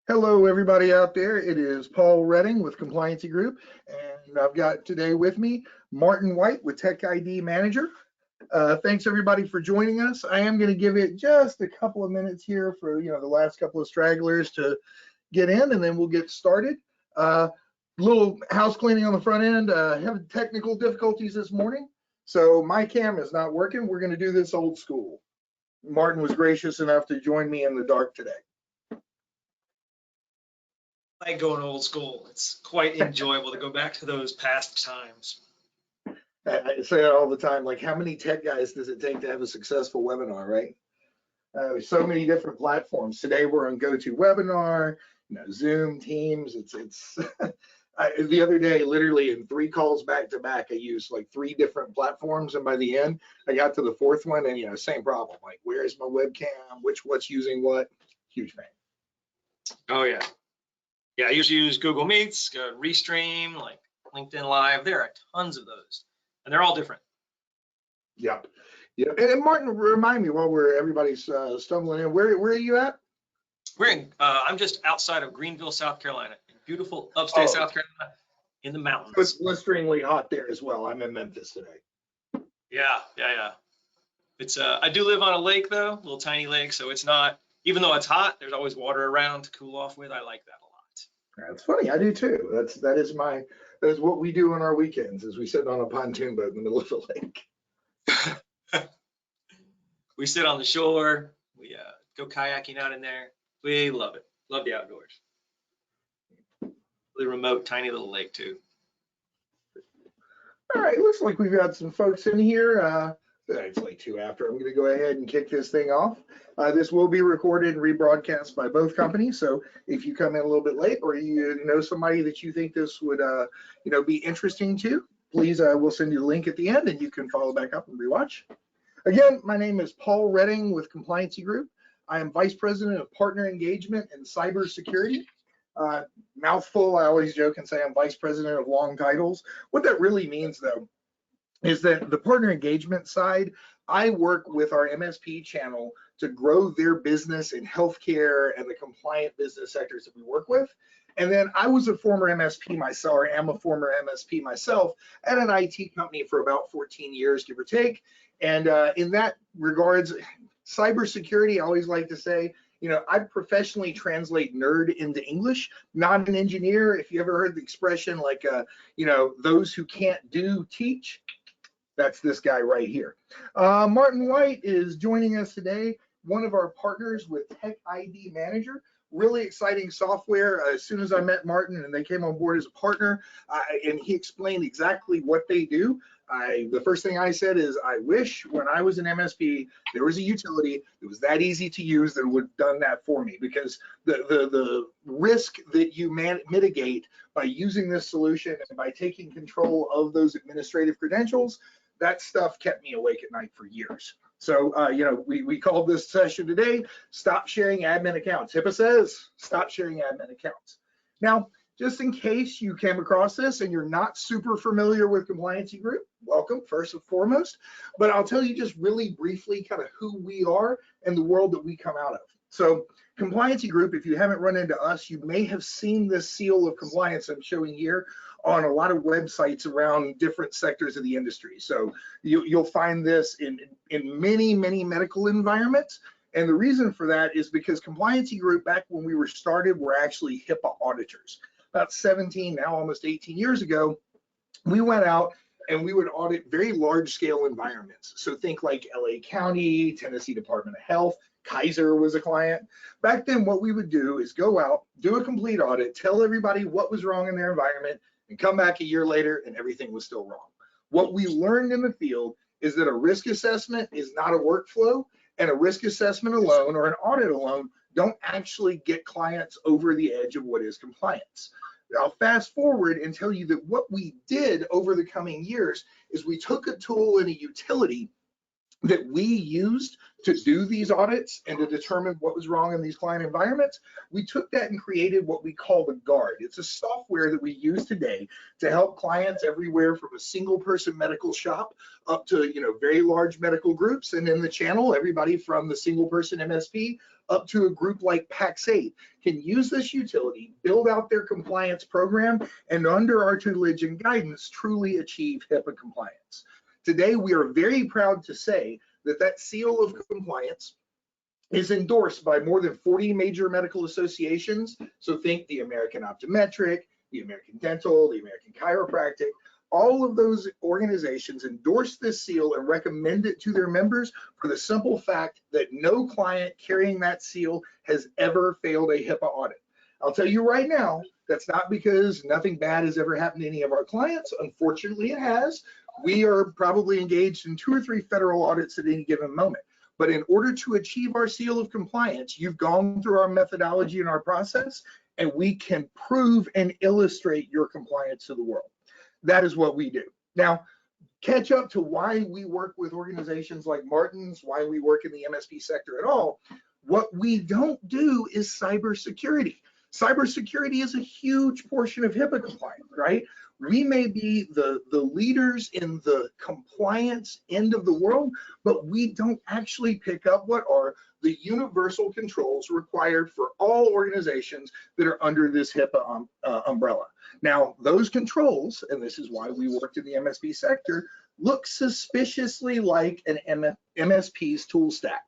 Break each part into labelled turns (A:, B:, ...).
A: Hello, everybody out there. It is Paul Redding with Compliancy Group, and I've got today with me Martin White with TechIDManager. Thanks everybody for joining us. I am going to give it just a couple of minutes here for the last couple of stragglers to get in, and then we'll get started. Little house cleaning on the front end. Having technical difficulties this morning, so my camera is not working. We're going to do this old school. Martin was gracious enough to join me in the dark today.
B: I like going old school. It's quite enjoyable to go back to those past times.
A: I say that all the time, like how many tech guys does it take to have a successful webinar, right? There's so many different platforms. Today we're on GoToWebinar, Zoom, Teams. It's the other day, literally in 3 calls back to back, I used like 3 different platforms, and by the end, I got to the 4th one, and same problem. Like, where's my webcam? What's using what? Huge fan.
B: Oh yeah. Yeah, I usually use Google Meets, Restream, like LinkedIn Live. There are tons of those, and they're all different.
A: Yep. And Martin, remind me while everybody's stumbling in, where are you at?
B: I'm just outside of Greenville, South Carolina, in beautiful upstate South Carolina, in the mountains.
A: It's blisteringly hot there as well. I'm in Memphis today.
B: Yeah. It's I do live on a lake though, a little tiny lake, so it's not. Even though it's hot, there's always water around to cool off with. I like that a lot.
A: That's funny. I do too. That is what we do on our weekends. Is we sit on a pontoon boat in the middle of the lake.
B: We sit on the shore. We go kayaking out in there. We love it. Love the outdoors. The remote, tiny little lake too.
A: All right. Looks like we've got some folks in here. It's like 2 after. I'm going to go ahead and kick this thing off. This will be recorded and rebroadcast by both companies. So if you come in a little bit late, or you know somebody that you think this would be interesting to, please we'll send you the link at the end, and you can follow back up and rewatch. Again, my name is Paul Redding with Compliancy Group. I am Vice President of Partner Engagement and Cybersecurity. Mouthful, I always joke and say I'm Vice President of long titles. What that really means, though, is that the partner engagement side, I work with our MSP channel to grow their business in healthcare and the compliant business sectors that we work with. And then I was a former MSP myself, or am a former MSP myself, at an IT company for about 14 years, give or take. And in that regards, cybersecurity, I always like to say, I professionally translate nerd into English, not an engineer. If you ever heard the expression like, those who can't do teach, that's this guy right here. Martin White is joining us today, one of our partners with TechIDManager. Really exciting software. As soon as I met Martin and they came on board as a partner, and he explained exactly what they do, the first thing I said is, I wish when I was an MSP, there was a utility that was that easy to use that would have done that for me, because the risk that you mitigate by using this solution and by taking control of those administrative credentials, that stuff kept me awake at night for years. So, we called this session today, Stop Sharing Admin Accounts. HIPAA says, stop sharing admin accounts. Now, just in case you came across this and you're not super familiar with Compliancy Group, welcome, first and foremost. But I'll tell you just really briefly kind of who we are and the world that we come out of. So, Compliancy Group, if you haven't run into us, you may have seen this seal of compliance I'm showing here on a lot of websites around different sectors of the industry. So you'll find this in many medical environments. And the reason for that is because Compliancy Group, back when we were started, were actually HIPAA auditors. About 17, now almost 18 years ago, we went out and we would audit very large scale environments. So think like LA County, Tennessee Department of Health, Kaiser was a client. Back then, what we would do is go out, do a complete audit, tell everybody what was wrong in their environment, and come back a year later and everything was still wrong. What we learned in the field is that a risk assessment is not a workflow, and a risk assessment alone or an audit alone don't actually get clients over the edge of what is compliance. I'll fast forward and tell you that what we did over the coming years is we took a tool and a utility that we used to do these audits and to determine what was wrong in these client environments, we took that and created what we call the Guard. It's a software that we use today to help clients everywhere from a single person medical shop up to very large medical groups, and in the channel, everybody from the single person MSP up to a group like Pax8 can use this utility, build out their compliance program, and under our tutelage and guidance, truly achieve HIPAA compliance. Today, we are very proud to say that that seal of compliance is endorsed by more than 40 major medical associations. So think the American Optometric, the American Dental, the American Chiropractic. All of those organizations endorse this seal and recommend it to their members for the simple fact that no client carrying that seal has ever failed a HIPAA audit. I'll tell you right now, that's not because nothing bad has ever happened to any of our clients. Unfortunately, it has. We are probably engaged in 2 or 3 federal audits at any given moment. But in order to achieve our seal of compliance, you've gone through our methodology and our process, and we can prove and illustrate your compliance to the world. That is what we do. Now, catch up to why we work with organizations like Martin's, why we work in the MSP sector at all. What we don't do is cybersecurity. Cybersecurity is a huge portion of HIPAA compliance, right? We may be the leaders in the compliance end of the world, but we don't actually pick up what are the universal controls required for all organizations that are under this HIPAA umbrella. Now, those controls, and this is why we worked in the MSP sector, look suspiciously like an MSP's tool stack.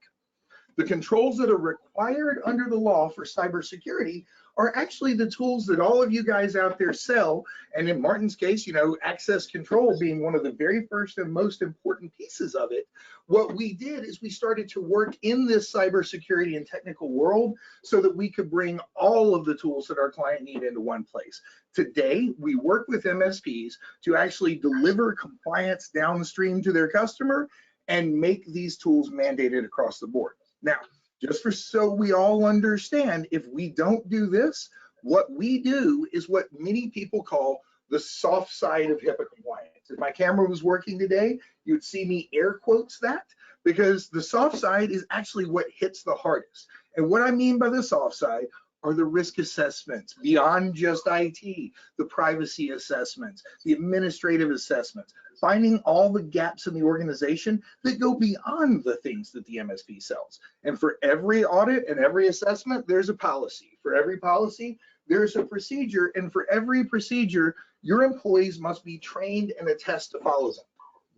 A: The controls that are required under the law for cybersecurity are actually the tools that all of you guys out there sell. And in Martin's case, access control being one of the very first and most important pieces of it. What we did is we started to work in this cybersecurity and technical world so that we could bring all of the tools that our client need into one place. Today, we work with MSPs to actually deliver compliance downstream to their customer and make these tools mandated across the board. Now, just so we all understand, if we don't do this, what we do is what many people call the soft side of HIPAA compliance. If my camera was working today, you'd see me air quotes that, because the soft side is actually what hits the hardest. And what I mean by the soft side are the risk assessments beyond just IT, the privacy assessments, the administrative assessments, finding all the gaps in the organization that go beyond the things that the MSP sells. And for every audit and every assessment, there's a policy. For every policy, there's a procedure. And for every procedure, your employees must be trained and attest to follow them.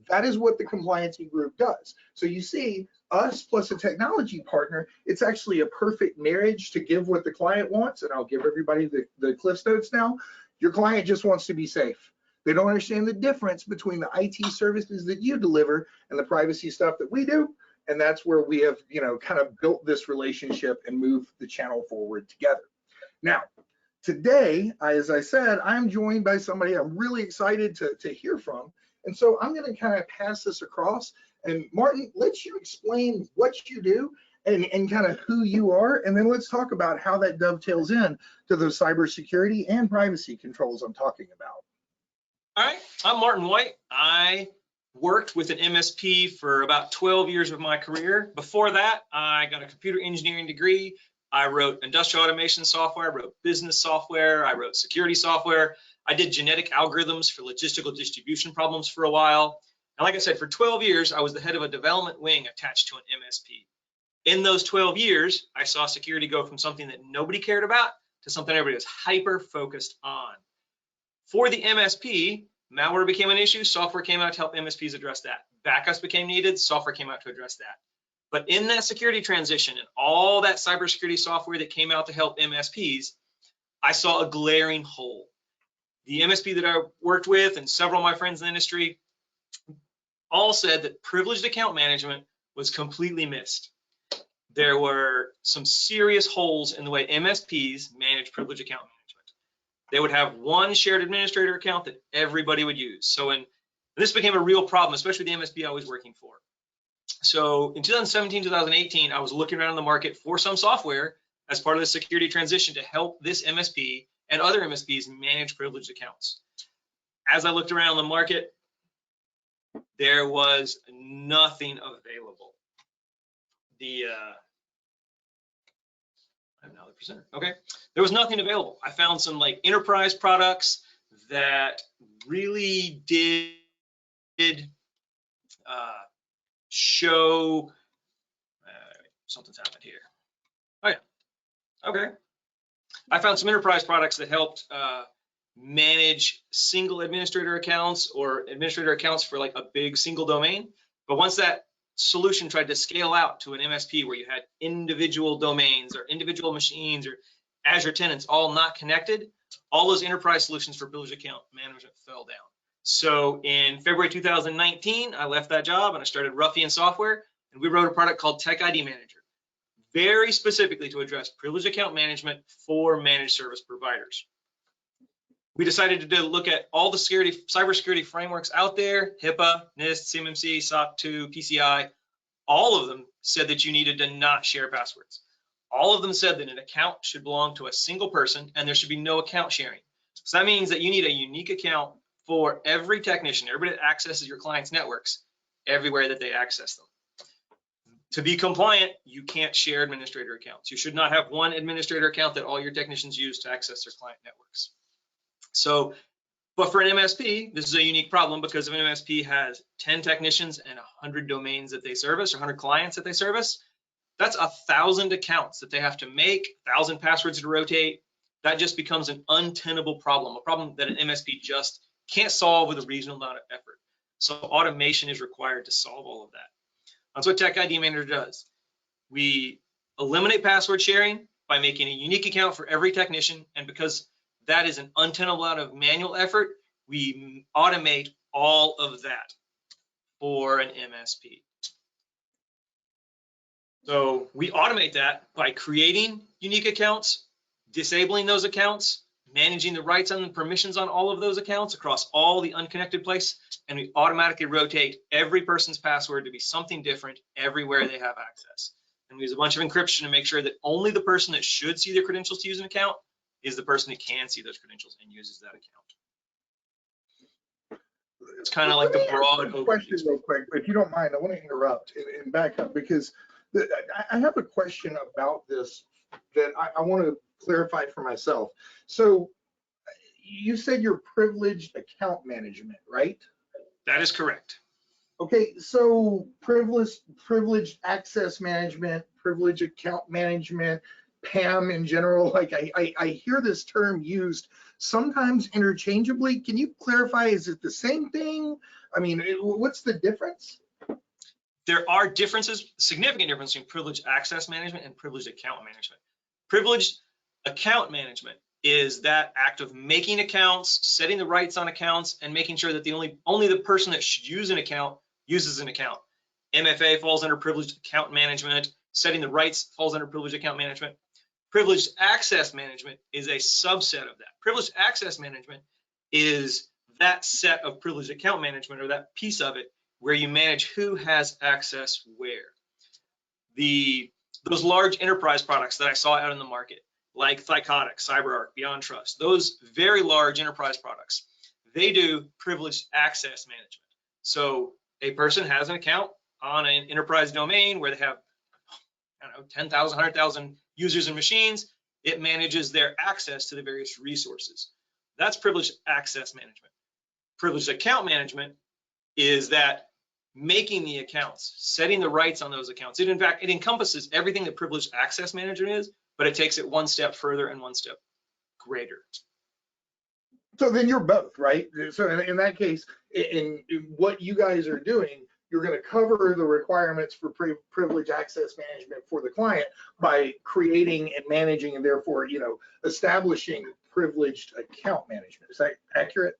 A: That is what the Compliancy group does. So you see, us plus a technology partner, it's actually a perfect marriage to give what the client wants. And I'll give everybody the Cliff Notes now. Your client just wants to be safe. They don't understand the difference between the IT services that you deliver and the privacy stuff that we do. And that's where we have, kind of built this relationship and moved the channel forward together. Now, today, as I said, I'm joined by somebody I'm really excited to hear from. And so I'm going to kind of pass this across. And Martin, let you explain what you do and kind of who you are. And then let's talk about how that dovetails in to those cybersecurity and privacy controls I'm talking about.
B: All right, I'm Martin White. I worked with an MSP for about 12 years of my career. Before that, I got a computer engineering degree. I wrote industrial automation software, I wrote business software, I wrote security software. I did genetic algorithms for logistical distribution problems for a while. And like I said, for 12 years, I was the head of a development wing attached to an MSP. In those 12 years, I saw security go from something that nobody cared about to something everybody was hyper focused on. For the MSP, malware became an issue, software came out to help MSPs address that. Backups became needed, software came out to address that. But in that security transition and all that cybersecurity software that came out to help MSPs, I saw a glaring hole. The MSP that I worked with and several of my friends in the industry all said that privileged account management was completely missed. There were some serious holes in the way MSPs manage privileged account management. They would have one shared administrator account that everybody would use. So this became a real problem, especially the MSP I was working for. So in 2017, 2018, I was looking around the market for some software as part of the security transition to help this MSP and other MSPs manage privileged accounts. As I looked around the market, there was nothing available. I'm now the presenter. Okay, there was nothing available. I found some like enterprise products that really did show something's happened here. Oh yeah, okay. I found some enterprise products that helped manage single administrator accounts or administrator accounts for like a big single domain. But once that solution tried to scale out to an MSP where you had individual domains or individual machines or Azure tenants all not connected, all those enterprise solutions for privileged account management fell down. So in February 2019, I left that job and I started Ruffian Software, and we wrote a product called TechIDManager, very specifically to address privileged account management for managed service providers. We decided to look at all the cybersecurity frameworks out there: HIPAA, NIST, CMMC, SOC 2, PCI. All of them said that you needed to not share passwords. All of them said that an account should belong to a single person and there should be no account sharing. So that means that you need a unique account for every technician, everybody that accesses your client's networks, everywhere that they access them. To be compliant, you can't share administrator accounts. You should not have one administrator account that all your technicians use to access their client networks. So, but for an MSP, this is a unique problem because if an MSP has 10 technicians and 100 domains that they service, or 100 clients that they service, that's 1,000 accounts that they have to make, 1,000 passwords to rotate. That just becomes an untenable problem, a problem that an MSP just can't solve with a reasonable amount of effort. So automation is required to solve all of that. That's what TechIDManager does. We eliminate password sharing by making a unique account for every technician, and because that is an untenable amount of manual effort, we automate all of that for an MSP. So we automate that by creating unique accounts, disabling those accounts, managing the rights and the permissions on all of those accounts across all the unconnected places, and we automatically rotate every person's password to be something different everywhere they have access. And we use a bunch of encryption to make sure that only the person that should see their credentials to use an account is the person that can see those credentials and uses that account. It's kind of like the broad
A: question real quick, if you don't mind. I want to interrupt and back up because I have a question about this that I want to clarify for myself. So you said you're privileged account management, right?
B: That is correct.
A: Okay, so privileged access management, privileged account management, PAM in general, like I hear this term used sometimes interchangeably. Can you clarify, is it the same thing? I mean, what's the difference?
B: There are differences, significant difference between privileged access management and privileged account management. Privileged account management is that act of making accounts, setting the rights on accounts, and making sure that the only the person that should use an account uses an account. MFA falls under privileged account management. Setting the rights falls under privileged account management. Privileged access management is a subset of that. Privileged access management is that set of privileged account management, or that piece of it, where you manage who has access where. Those large enterprise products that I saw out in the market, like Thycotic, CyberArk, Beyond Trust, those very large enterprise products, they do privileged access management. So a person has an account on an enterprise domain where they have, I don't know, 10,000, 100,000 users and machines. It manages their access to the various resources. That's privileged access management. Privileged account management is that making the accounts, setting the rights on those accounts. In fact, it encompasses everything that privileged access management is, but it takes it one step further and one step greater.
A: So then you're both, right? So in that case, in what you guys are doing, you're going to cover the requirements for privileged access management for the client by creating and managing, and therefore, establishing privileged account management. Is that accurate?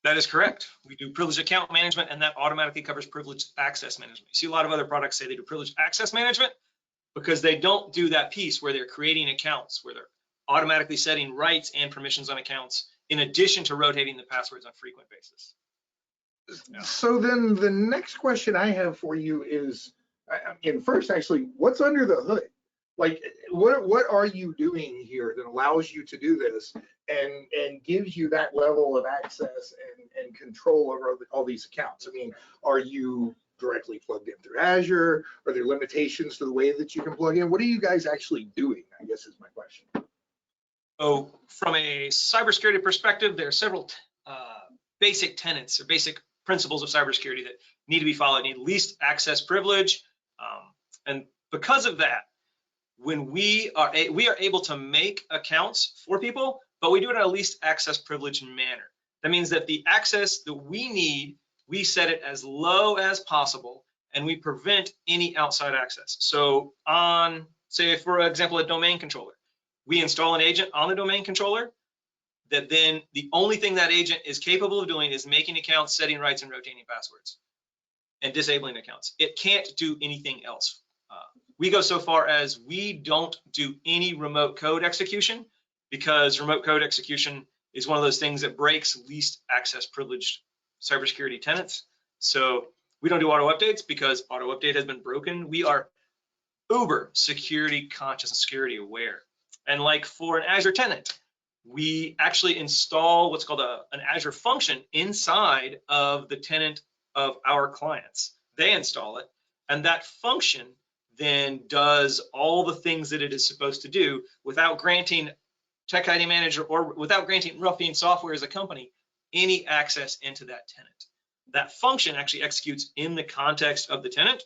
B: That is correct. We do privileged account management, and that automatically covers privileged access management. You see a lot of other products say they do privileged access management because they don't do that piece where they're creating accounts, where they're automatically setting rights and permissions on accounts, in addition to rotating the passwords on a frequent basis.
A: Yeah. So then the next question I have for you is, first, actually, what's under the hood? Like, what are you doing here that allows you to do this and gives you that level of access and control over all these accounts? I mean, are you directly plugged in through Azure? Are there limitations to the way that you can plug in? What are you guys actually doing, I guess is my question.
B: So from a cybersecurity perspective, there are several basic tenets or basic principles of cybersecurity that need to be followed. You need least access privilege. And because of that, when we are able to make accounts for people, but we do it in a least access privilege manner. That means that the access that we need, we set it as low as possible, and we prevent any outside access. So on, say, for example, a domain controller, we install an agent on the domain controller that then the only thing that agent is capable of doing is making accounts, setting rights, and rotating passwords, and disabling accounts. It can't do anything else. We go so far as we don't do any remote code execution, because remote code execution is one of those things that breaks least access privileged cybersecurity tenets. So we don't do auto updates because auto update has been broken. We are uber security conscious and security aware. And like for an Azure tenant, we actually install what's called an Azure function inside of the tenant of our clients. They install it, and that function then does all the things that it is supposed to do without granting TechIDManager or without granting Ruffian Software as a company any access into that tenant. That function actually executes in the context of the tenant,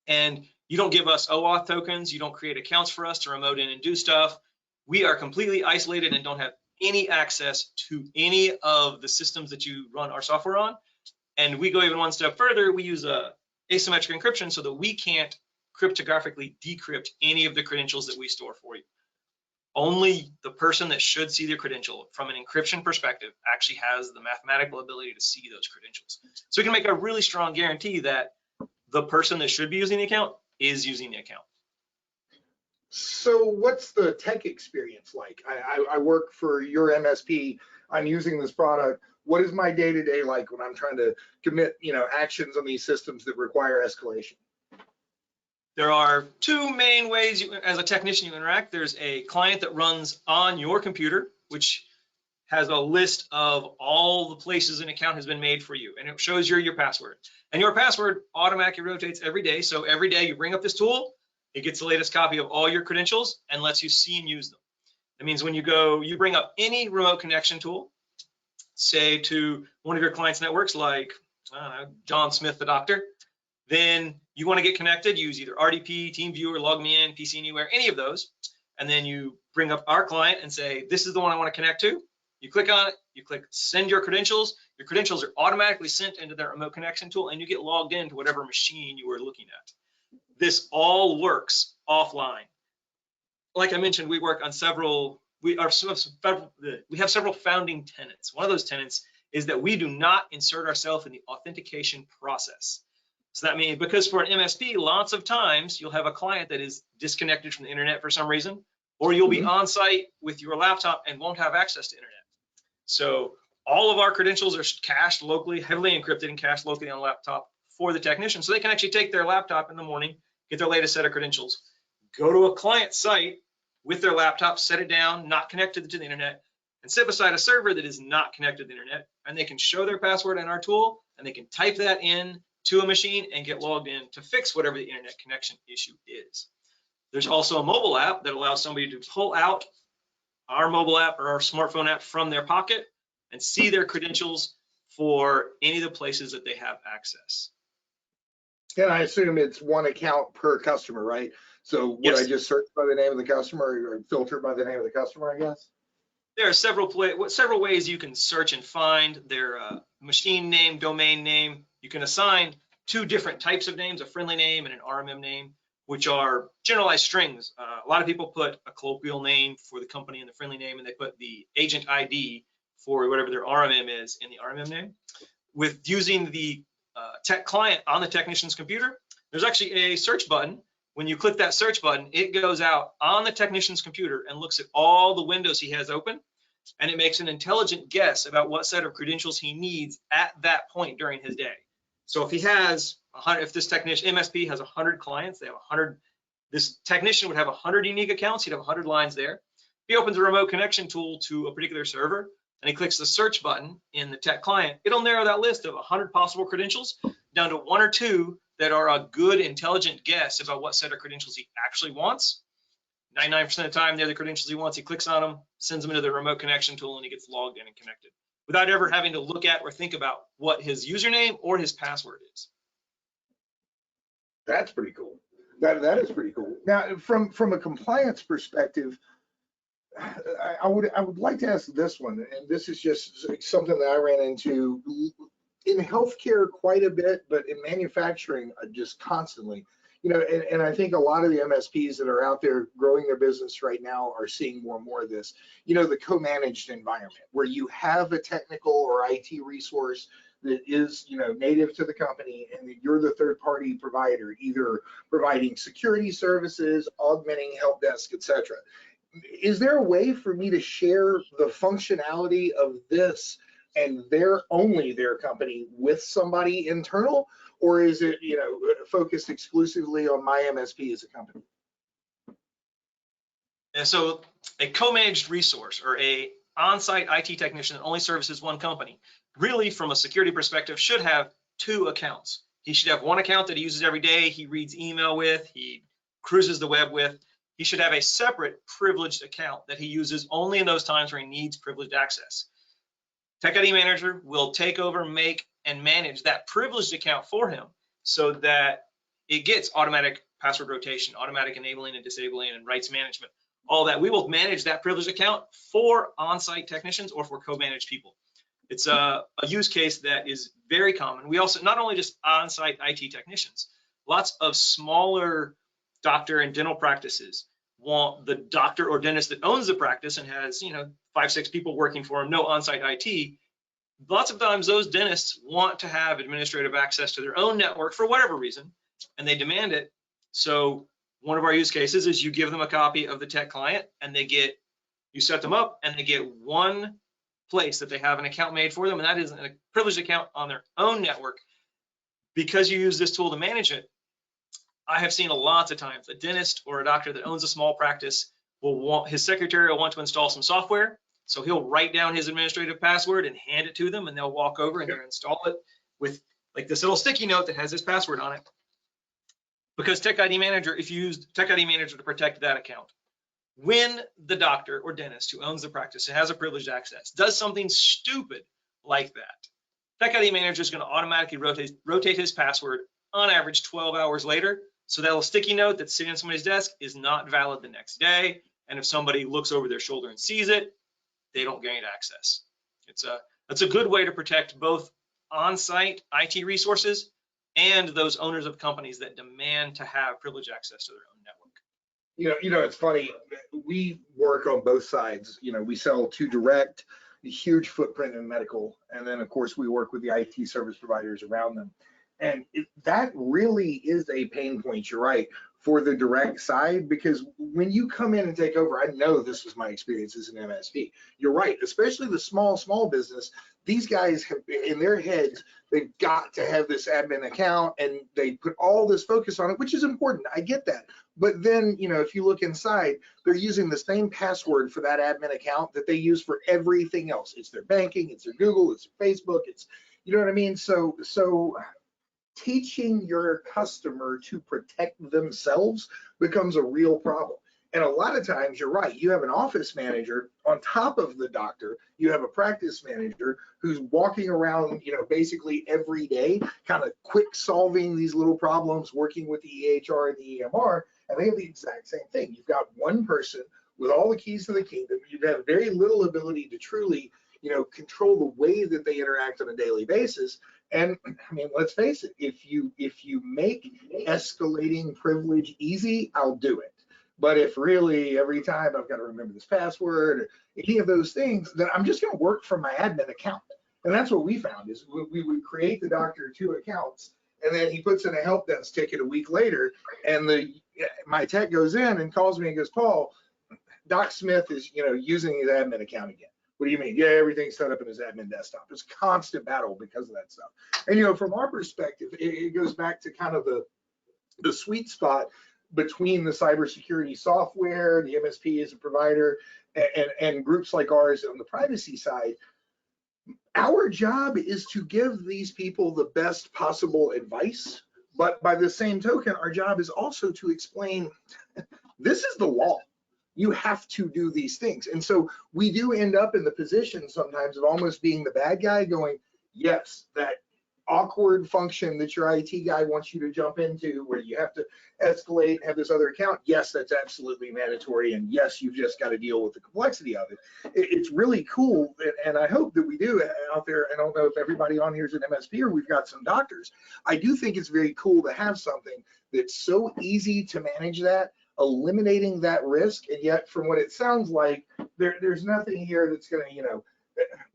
B: and you don't give us OAuth tokens, you don't create accounts for us to remote in and do stuff. We are completely isolated and don't have any access to any of the systems that you run our software on. And we go even one step further. We use asymmetric encryption so that we can't cryptographically decrypt any of the credentials that we store for you. Only the person that should see the credential from an encryption perspective actually has the mathematical ability to see those credentials. So we can make a really strong guarantee that the person that should be using the account is using the account.
A: So what's the tech experience like? I work for your MSP. I'm using this product. What is my day-to-day like when I'm trying to commit, actions on these systems that require escalation?
B: There are two main ways as a technician you interact. There's a client that runs on your computer, which has a list of all the places an account has been made for you, and it shows your password. And your password automatically rotates every day. So every day you bring up this tool, it gets the latest copy of all your credentials and lets you see and use them. That means when you bring up any remote connection tool, say to one of your clients' networks, like John Smith, the doctor, then you want to get connected, use either RDP, TeamViewer, LogMeIn, PC Anywhere, any of those. And then you bring up our client and say, this is the one I want to connect to. You click on it, you click send your credentials. Your credentials are automatically sent into that remote connection tool, and you get logged into whatever machine you were looking at. This all works offline. Like I mentioned, we work on we have several founding tenets. One of those tenets is that we do not insert ourselves in the authentication process. So that means, because for an MSP, lots of times you'll have a client that is disconnected from the internet for some reason, or you'll be on site with your laptop and won't have access to internet. So all of our credentials are cached locally, heavily encrypted and cached locally on a laptop for the technician. So they can actually take their laptop in the morning, get their latest set of credentials, go to a client site with their laptop, set it down, not connected to the internet, and sit beside a server that is not connected to the internet, and they can show their password in our tool, and they can type that in to a machine and get logged in to fix whatever the internet connection issue is. There's also a mobile app that allows somebody to pull out our mobile app or our smartphone app from their pocket and see their credentials for any of the places that they have access.
A: And I assume it's one account per customer, right? So would
B: Yes.
A: I just search by the name of the customer or filter by the name of the customer, I guess?
B: There are several ways you can search and find their machine name, domain name. You can assign two different types of names, a friendly name and an RMM name, which are generalized strings. A lot of people put a colloquial name for the company in the friendly name, and they put the agent ID for whatever their RMM is in the RMM name. With using the tech client on the technician's computer, there's actually a search button. When you click that search button, it goes out on the technician's computer and looks at all the windows he has open, and it makes an intelligent guess about what set of credentials he needs at that point during his day. So if he has if this technician MSP has 100 clients, they have 100. This technician would have 100 unique accounts. He'd have 100 lines there. If he opens a remote connection tool to a particular server, and he clicks the search button in the tech client, it'll narrow that list of 100 possible credentials down to 1 or 2 that are a good, intelligent guess about what set of credentials he actually wants. 99% of the time, they're the credentials he wants. He clicks on them, sends them into the remote connection tool, and he gets logged in and connected without ever having to look at or think about what his username or his password is.
A: That's pretty cool. That is pretty cool. Now, from a compliance perspective, I would like to ask this one, and this is just something that I ran into in healthcare quite a bit, but in manufacturing just constantly. You know, and I think a lot of the MSPs that are out there growing their business right now are seeing more and more of this. You know, the co-managed environment where you have a technical or IT resource that is, you know, native to the company, and you're the third-party provider, either providing security services, augmenting help desk, etc. Is there a way for me to share the functionality of this and only their company with somebody internal, or is it, you know, focused exclusively on my MSP as a company?
B: And so a co-managed resource or a on-site IT technician that only services one company, really from a security perspective, should have 2 accounts. He should have one account that he uses every day, he reads email with, he cruises the web with. He should have a separate privileged account that he uses only in those times where he needs privileged access. TechIDManager will take over, make, and manage that privileged account for him so that it gets automatic password rotation, automatic enabling and disabling, and rights management. All that. We will manage that privileged account for on-site technicians or for co-managed people. It's a use case that is very common. We also, not only just on-site IT technicians, lots of smaller doctor and dental practices want the doctor or dentist that owns the practice and has, you know, 5-6 people working for him, no on-site IT. Lots of times those dentists want to have administrative access to their own network for whatever reason, and they demand it. So one of our use cases is you give them a copy of the tech client, and you set them up, and they get one place that they have an account made for them, and that is a privileged account on their own network. Because you use this tool to manage it, I have seen lots of times a dentist or a doctor that owns a small practice his secretary will want to install some software. So he'll write down his administrative password and hand it to them, and they'll walk over and they'll install it with like this little sticky note that has his password on it. Because TechIDManager, if you use TechIDManager to protect that account, when the doctor or dentist who owns the practice and has a privileged access does something stupid like that, TechIDManager is going to automatically rotate his password on average 12 hours later. So that little sticky note that's sitting on somebody's desk is not valid the next day. And if somebody looks over their shoulder and sees it, they don't gain access. It's a good way to protect both on-site IT resources and those owners of companies that demand to have privileged access to their own network.
A: You know, it's funny. We work on both sides. You know, we sell to direct, a huge footprint in medical, and then of course we work with the IT service providers around them. And that really is a pain point, you're right, for the direct side, because when you come in and take over, I know this was my experience as an MSP. You're right, especially the small business. These guys have in their heads, they've got to have this admin account, and they put all this focus on it, which is important. I get that. But then, you know, if you look inside, they're using the same password for that admin account that they use for everything else. It's their banking, it's their Google, it's their Facebook, it's, you know what I mean? So teaching your customer to protect themselves becomes a real problem. And a lot of times, you're right, you have an office manager on top of the doctor, you have a practice manager who's walking around, you know, basically every day, kind of quick solving these little problems, working with the EHR and the EMR, and they have the exact same thing. You've got one person with all the keys to the kingdom. You have very little ability to truly, you know, control the way that they interact on a daily basis. And I mean, let's face it, if you make escalating privilege easy, I'll do it. But if really every time I've got to remember this password or any of those things, then I'm just going to work from my admin account. And that's what we found is we would create the doctor 2 accounts, and then he puts in a help desk ticket a week later, and my tech goes in and calls me and goes, Paul, Doc Smith is, you know, using his admin account again. What do you mean? Yeah, everything's set up in his admin desktop. It's a constant battle because of that stuff. And, you know, from our perspective, it goes back to kind of the sweet spot. between the cybersecurity software, the MSP as a provider, and groups like ours on the privacy side. Our job is to give these people the best possible advice, but by the same token, our job is also to explain this is the law. You have to do these things. And so we do end up in the position sometimes of almost being the bad guy going, yes, that awkward function that your IT guy wants you to jump into where you have to escalate and have this other account. Yes, that's absolutely mandatory. And yes, you've just got to deal with the complexity of it. It's really cool. And I hope that we do out there. I don't know if everybody on here is an MSP or we've got some doctors. I do think it's very cool to have something that's so easy to manage that, eliminating that risk. And yet from what it sounds like, there's nothing here that's going to,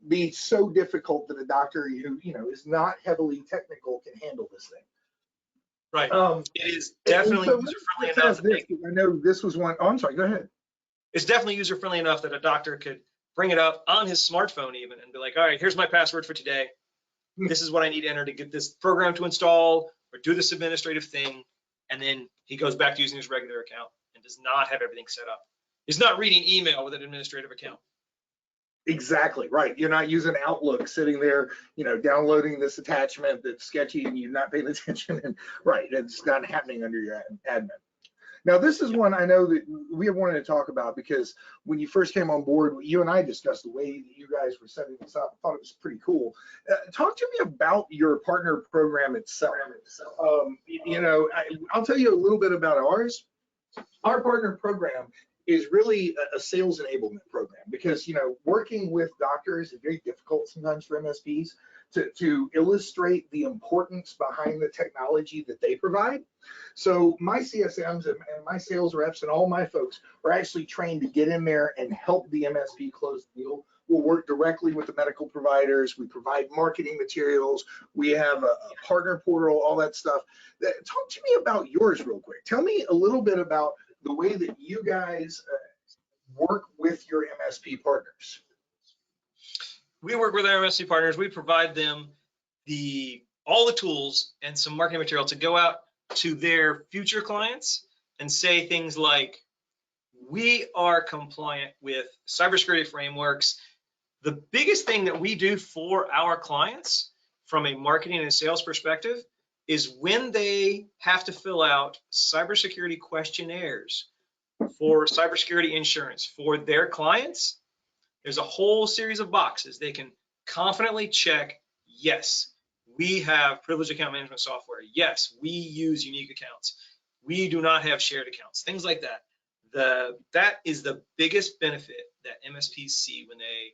A: be so difficult that a doctor who is not heavily technical can handle this thing.
B: Right. It is definitely
A: so
B: user-friendly enough.
A: I know this was one. Oh, I'm sorry. Go ahead.
B: It's definitely user-friendly enough that a doctor could bring it up on his smartphone even and be like, all right, here's my password for today. This is what I need to enter to get this program to install or do this administrative thing. And then he goes back to using his regular account and does not have everything set up. He's not reading email with an administrative account.
A: Exactly right. You're not using Outlook, sitting there, downloading this attachment that's sketchy and you're not paying attention. And right, it's not happening under your admin. Now, this is one I know that we have wanted to talk about because when you first came on board, you and I discussed the way that you guys were setting this up. I thought it was pretty cool. Talk to me about your partner program itself. I'll tell you a little bit about ours. Our partner program is really a sales enablement program because, working with doctors is very difficult sometimes for MSPs to illustrate the importance behind the technology that they provide. So my CSMs and my sales reps and all my folks are actually trained to get in there and help the MSP close the deal. We'll work directly with the medical providers. We provide marketing materials. We have a partner portal, all that stuff. Talk to me about yours real quick. Tell me a little bit about the way that you guys work with your MSP partners.
B: We work with our MSP partners. We provide them all the tools and some marketing material to go out to their future clients and say things like, we are compliant with cybersecurity frameworks. The biggest thing that we do for our clients from a marketing and sales perspective is when they have to fill out cybersecurity questionnaires for cybersecurity insurance for their clients, there's a whole series of boxes they can confidently check. Yes, we have privileged account management software. Yes, we use unique accounts. We do not have shared accounts, things like that. That is the biggest benefit that MSPs see when they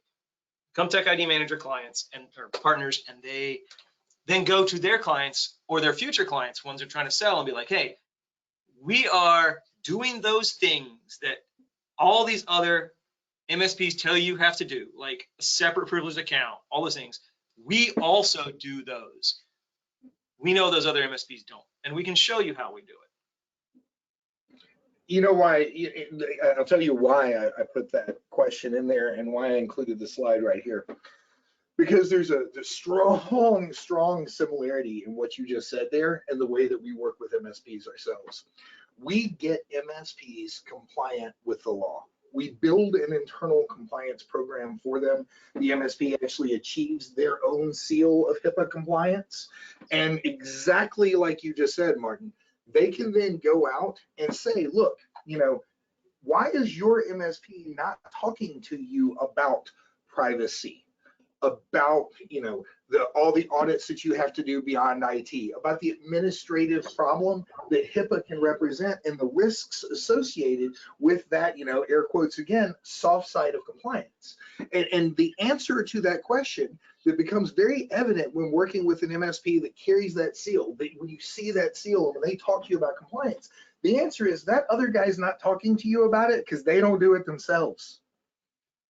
B: become TechIDManager clients or partners, and they then go to their clients or their future clients, ones they're trying to sell, and be like, hey, we are doing those things that all these other MSPs tell you have to do, like a separate privileged account, all those things. We also do those. We know those other MSPs don't, and we can show you how we do it.
A: You know why? I'll tell you why I put that question in there and why I included the slide right here. Because there's a strong similarity in what you just said there and the way that we work with MSPs ourselves. We get MSPs compliant with the law. We build an internal compliance program for them. The MSP actually achieves their own seal of HIPAA compliance. And exactly like you just said, Martin, they can then go out and say, look, why is your MSP not talking to you about privacy, about all the audits that you have to do beyond IT, about the administrative problem that HIPAA can represent and the risks associated with that, air quotes again, soft side of compliance. And the answer to that question that becomes very evident when working with an MSP that carries that seal, that when you see that seal and when they talk to you about compliance, the answer is that other guy's not talking to you about it because they don't do it themselves.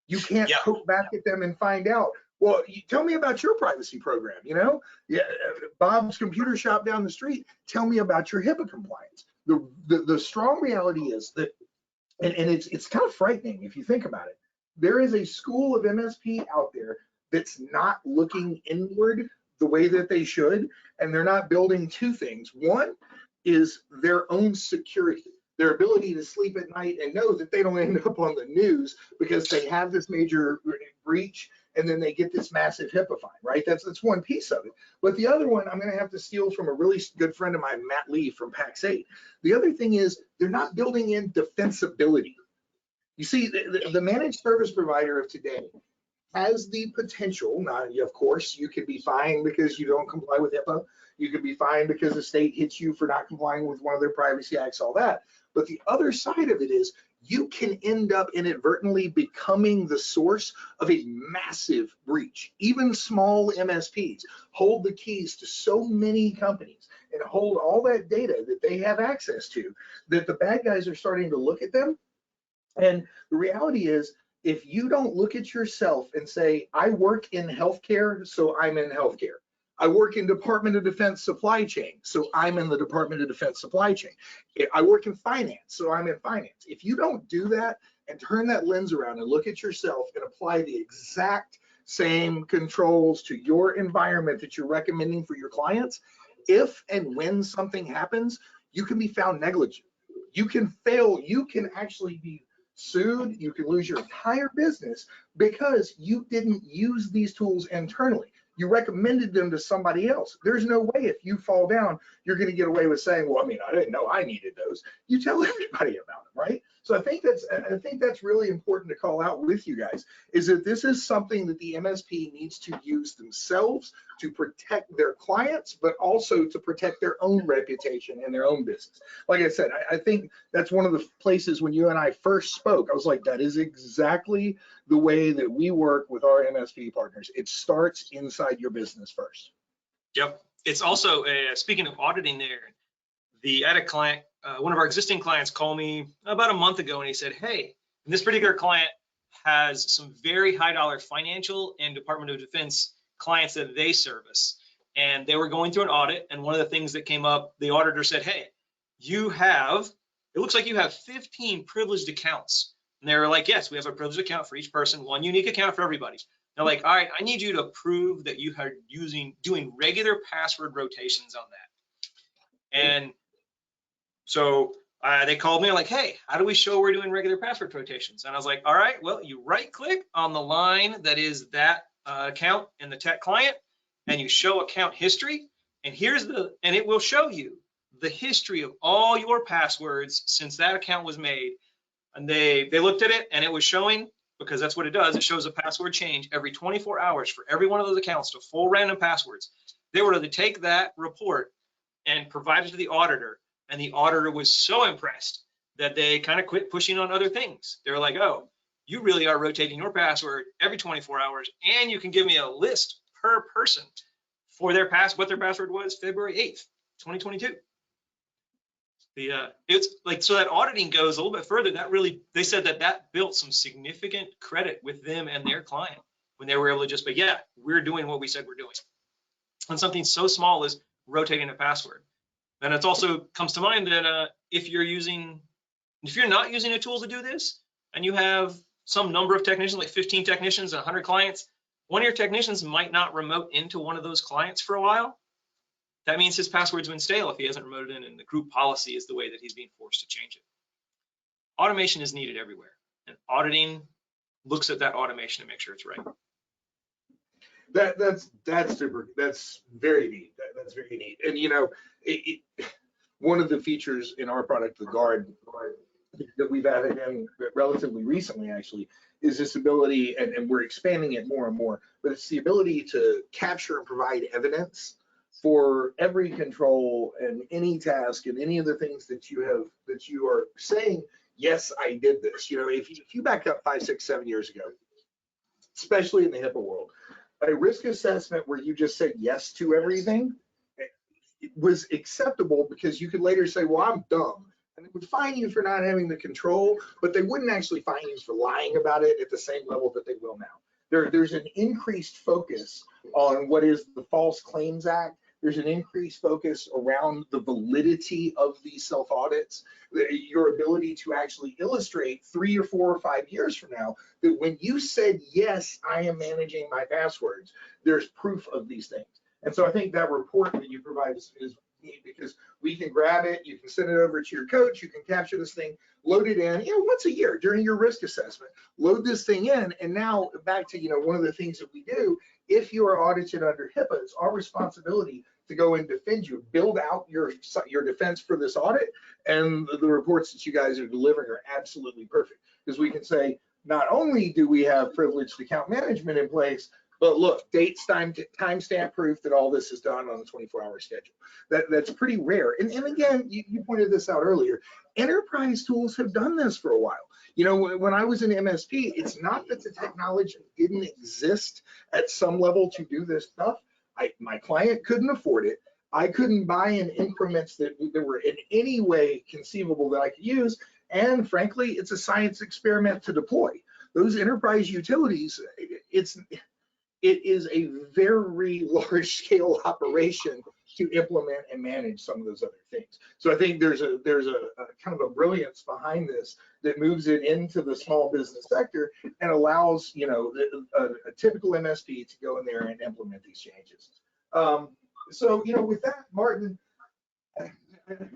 A: You can't poke back at them and find out, well, tell me about your privacy program, Bob's computer shop down the street, tell me about your HIPAA compliance. The strong reality is that, and it's kind of frightening if you think about it, there is a school of MSP out there that's not looking inward the way that they should, and they're not building two things. One is their own security. their ability to sleep at night and know that they don't end up on the news because they have this major breach and then they get this massive HIPAA fine, right? That's one piece of it. But the other one, I'm going to have to steal from a really good friend of mine, Matt Lee from PAX 8. The other thing is they're not building in defensibility. You see, the managed service provider of today has the potential. Now, of course, you could be fined because you don't comply with HIPAA. You could be fined because the state hits you for not complying with one of their privacy acts, all that. But the other side of it is you can end up inadvertently becoming the source of a massive breach. Even small MSPs hold the keys to so many companies and hold all that data that they have access to, that the bad guys are starting to look at them. And the reality is, if you don't look at yourself and say, I work in healthcare, so I'm in healthcare. I work in Department of Defense supply chain, so I'm in the Department of Defense supply chain. I work in finance, so I'm in finance. If you don't do that and turn that lens around and look at yourself and apply the exact same controls to your environment that you're recommending for your clients, if and when something happens, you can be found negligent. You can fail, you can actually be sued, you can lose your entire business because you didn't use these tools internally. You recommended them to somebody else. There's no way if you fall down, you're going to get away with saying, well, I mean, I didn't know I needed those. You tell everybody about them, right? So I think that's really important to call out with you guys, is that this is something that the MSP needs to use themselves to protect their clients, but also to protect their own reputation and their own business. Like I said, I think that's one of the places when you and I first spoke, I was like, that is exactly the way that we work with our MSP partners. It starts inside your business first.
B: Yep. It's also, speaking of auditing there, I had a client, one of our existing clients called me about a month ago and he said, hey, this particular client has some very high dollar financial and Department of Defense clients that they service. And they were going through an audit. And one of the things that came up, the auditor said, hey, it looks like you have 15 privileged accounts. And they were like, yes, we have a privileged account for each person, one unique account for everybody. They're like, all right, I need you to prove that you are doing regular password rotations on that. And so they called me like, hey, how do we show we're doing regular password rotations? And I was like, all right, well, you right click on the line that is that account in the tech client and you show account history. And and it will show you the history of all your passwords since that account was made. And they looked at it and it was showing, because that's what it does. It shows a password change every 24 hours for every one of those accounts to full random passwords. They were to take that report and provide it to the auditor. And the auditor was so impressed that they kind of quit pushing on other things. They were like, oh, you really are rotating your password every 24 hours. And you can give me a list per person for what their password was February 8th, 2022. It's like, so that auditing goes a little bit further. They said that built some significant credit with them and their client when they were able to just, but yeah, we're doing what we said we're doing. And something so small as rotating a password. And it also comes to mind that if you're not using a tool to do this, and you have some number of technicians, like 15 technicians and 100 clients, one of your technicians might not remote into one of those clients for a while. That means his password's been stale if he hasn't remoted in, and the group policy is the way that he's being forced to change it. Automation is needed everywhere, and auditing looks at that automation to make sure it's right.
A: That's super. That's very neat. That's very neat. And you know, one of the features in our product, the Guard, that we've added in relatively recently, actually, is this ability, and we're expanding it more and more. But it's the ability to capture and provide evidence for every control and any task and any of the things that you are saying. Yes, I did this. You know, if you back up 5, 6, 7 years ago, especially in the HIPAA world, a risk assessment where you just said yes to everything, it was acceptable because you could later say, well, I'm dumb. And they would fine you for not having the control, but they wouldn't actually fine you for lying about it at the same level that they will now. There's an increased focus on what is the False Claims Act. There's an increased focus around the validity of these self-audits, your ability to actually illustrate 3 or 4 or 5 years from now that when you said, yes, I am managing my passwords, there's proof of these things. And so I think that report that you provide is need, because we can grab it, you can send it over to your coach, you can capture this thing, load it in, once a year during your risk assessment, load this thing in. And now back to, one of the things that we do, if you are audited under HIPAA, it's our responsibility to go and defend you, build out your defense for this audit, and the reports that you guys are delivering are absolutely perfect, because we can say, not only do we have privileged account management in place, but look, dates, timestamp proof that all this is done on a 24-hour schedule. That's pretty rare. And again, you pointed this out earlier, enterprise tools have done this for a while. When I was in MSP, it's not that the technology didn't exist at some level to do this stuff. My client couldn't afford it. I couldn't buy in increments that were in any way conceivable that I could use. And frankly, it's a science experiment to deploy. Those enterprise utilities, it is a very large scale operation to implement and manage some of those other things. So I think there's a kind of a brilliance behind this that moves it into the small business sector and allows a typical MSP to go in there and implement these changes. So with that, Martin, I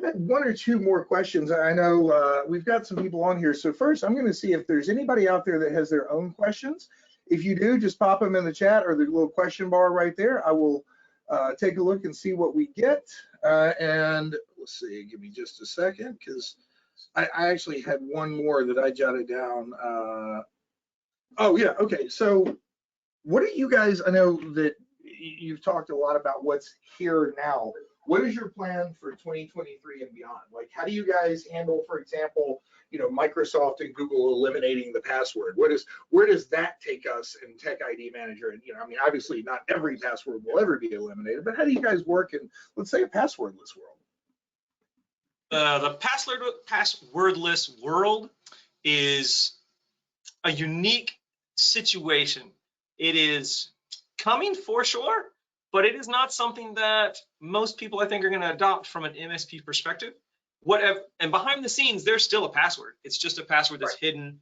A: had one or two more questions. I know we've got some people on here. So first, I'm going to see if there's anybody out there that has their own questions. If you do, just pop them in the chat or the little question bar right there. I will take a look and see what we get. And let's see, give me just a second, because I actually had one more that I jotted down. Oh yeah, okay. So what are you guys, I know that you've talked a lot about what's here now. What is your plan for 2023 and beyond? Like, how do you guys handle, for example, Microsoft and Google eliminating the password? Where does that take us in TechIDManager? And I mean, obviously not every password will ever be eliminated, but how do you guys work in, let's say, a passwordless world?
B: The passwordless world is a unique situation. It is coming for sure, but it is not something that most people, I think, are going to adopt from an MSP perspective. And behind the scenes, there's still a password. It's just a password that's hidden.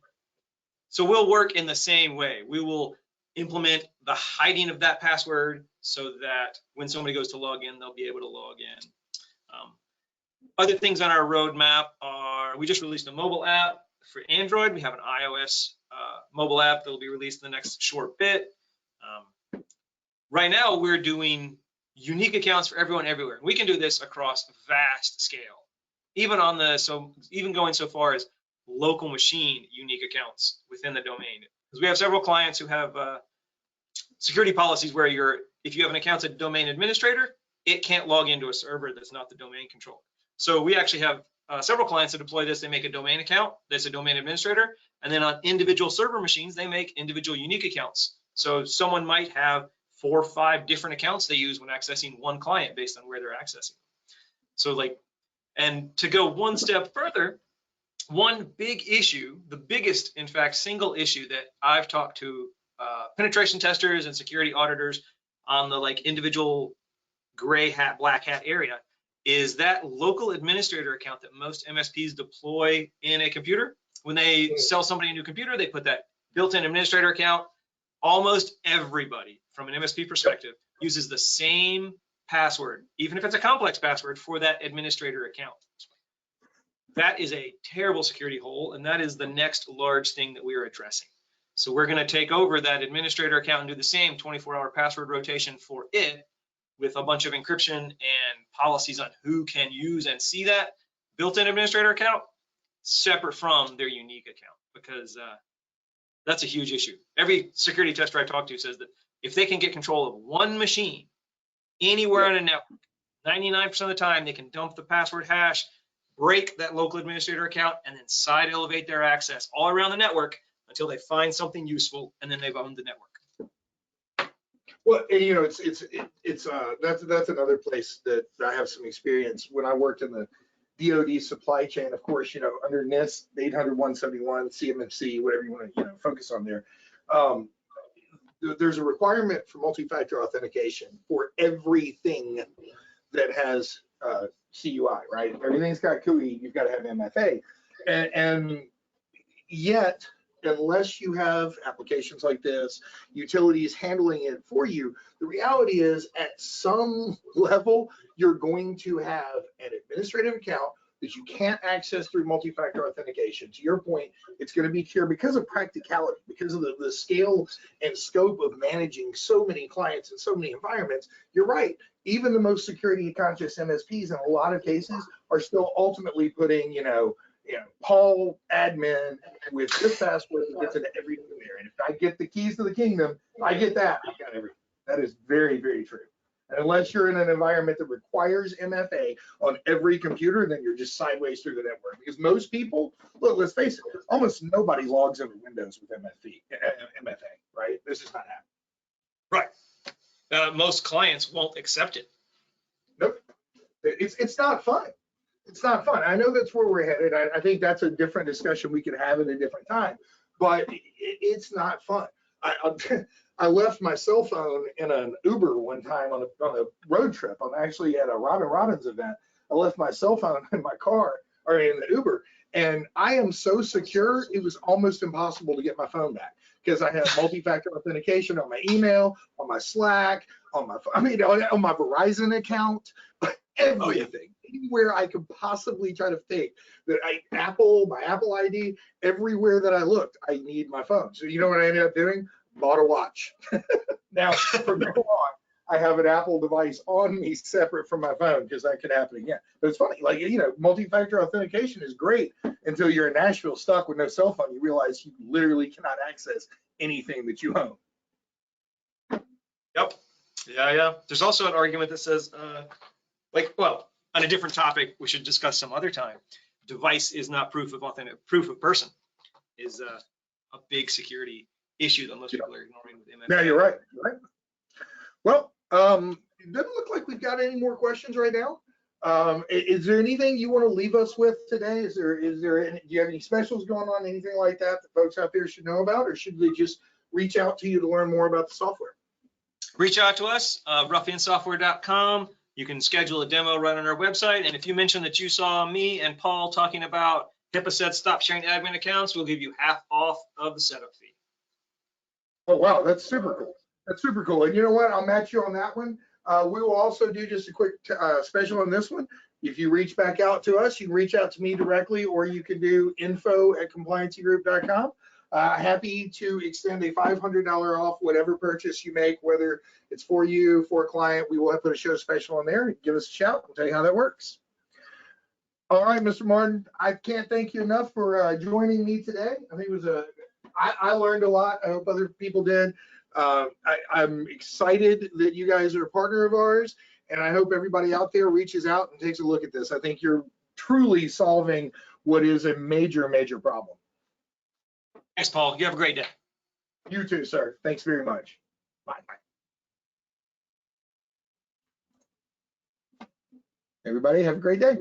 B: So we'll work in the same way. We will implement the hiding of that password so that when somebody goes to log in, they'll be able to log in. Other things on our roadmap are, we just released a mobile app for Android. We have an iOS mobile app that will be released in the next short bit. Right now, we're doing unique accounts for everyone everywhere. We can do this across vast scale, even going so far as local machine unique accounts within the domain. Because we have several clients who have security policies where if you have an account as a domain administrator, it can't log into a server that's not the domain controller. So we actually have several clients that deploy this. They make a domain account that's a domain administrator, and then on individual server machines, they make individual unique accounts. So someone might have 4 or 5 different accounts they use when accessing one client based on where they're accessing. So and to go one step further, one big issue, the biggest, in fact, single issue that I've talked to penetration testers and security auditors on the individual gray hat, black hat area, is that local administrator account that most MSPs deploy in a computer. When they sell somebody a new computer, they put that built-in administrator account. Almost everybody from an MSP perspective uses the same password, even if it's a complex password, for that administrator account. That is a terrible security hole, and that is the next large thing that we are addressing. So we're going to take over that administrator account and do the same 24-hour password rotation for it, with a bunch of encryption and policies on who can use and see that built-in administrator account separate from their unique account, because that's a huge issue. Every security tester I talk to says that if they can get control of one machine anywhere on a network, 99% of the time they can dump the password hash, break that local administrator account, and then side elevate their access all around the network until they find something useful, and then they've owned the network.
A: Well, that's another place that I have some experience. When I worked in the DoD supply chain, of course, under NIST 800-171, CMMC, whatever you want to focus on there, there's a requirement for multi-factor authentication for everything that has CUI, right? Everything's got CUI, you've got to have MFA, and yet unless you have applications like this, utilities handling it for you, the reality is at some level, you're going to have an administrative account that you can't access through multi-factor authentication. To your point, it's going to be here because of practicality, because of the scale and scope of managing so many clients in so many environments. You're right. Even the most security conscious MSPs in a lot of cases are still ultimately putting, Paul admin with this password that gets into everything there. And if I get the keys to the kingdom, I get that. I got everything. That is very, very true. And unless you're in an environment that requires MFA on every computer, then you're just sideways through the network. Because most people, look, let's face it, almost nobody logs into Windows with MFA, right? This is not happening.
B: Right. Most clients won't accept it.
A: Nope. It's not fun. It's not fun. I know that's where we're headed. I think that's a different discussion we could have at a different time, but it's not fun. I left my cell phone in an Uber one time on a road trip. I'm actually at a Robin Robbins event. I left my cell phone in my car or in the Uber, and I am so secure, it was almost impossible to get my phone back because I had multi-factor authentication on my email, on my Slack, on my Verizon account, everything. Oh, yeah. Anywhere I could possibly try to think that my Apple ID, everywhere that I looked, I need my phone. So you know what I ended up doing? Bought a watch. Now, from now on, I have an Apple device on me separate from my phone because that could happen again. But it's funny, multi-factor authentication is great until you're in Nashville stuck with no cell phone. You realize you literally cannot access anything that you own.
B: Yep. Yeah. There's also an argument that says, on a different topic, we should discuss some other time. Device is not proof of person is a big security issue that most people are ignoring with MFA.
A: Yeah, you're right. Well, it doesn't look like we've got any more questions right now. Is there anything you want to leave us with today? Do you have any specials going on, anything like that folks out there should know about, or should they just reach out to you to learn more about the software?
B: Reach out to us, ruffiansoftware.com. You can schedule a demo right on our website. And if you mention that you saw me and Paul talking about HIPAA said stop sharing admin accounts, we'll give you half off of the setup fee.
A: Oh, wow, that's super cool. That's super cool. And you know what? I'll match you on that one. We will also do just a quick special on this one. If you reach back out to us, you can reach out to me directly, or you can do info@compliancygroup.com. Happy to extend a $500 off whatever purchase you make, whether it's for you, for a client. We will put a show special on there. Give us a shout. We'll tell you how that works. All right, Mr. Martin, I can't thank you enough for joining me today. I think it was I learned a lot. I hope other people did. I'm excited that you guys are a partner of ours, and I hope everybody out there reaches out and takes a look at this. I think you're truly solving what is a major, major problem.
B: Thanks, Paul. You have a great day.
A: You too, sir. Thanks very much. Bye. Everybody have a great day.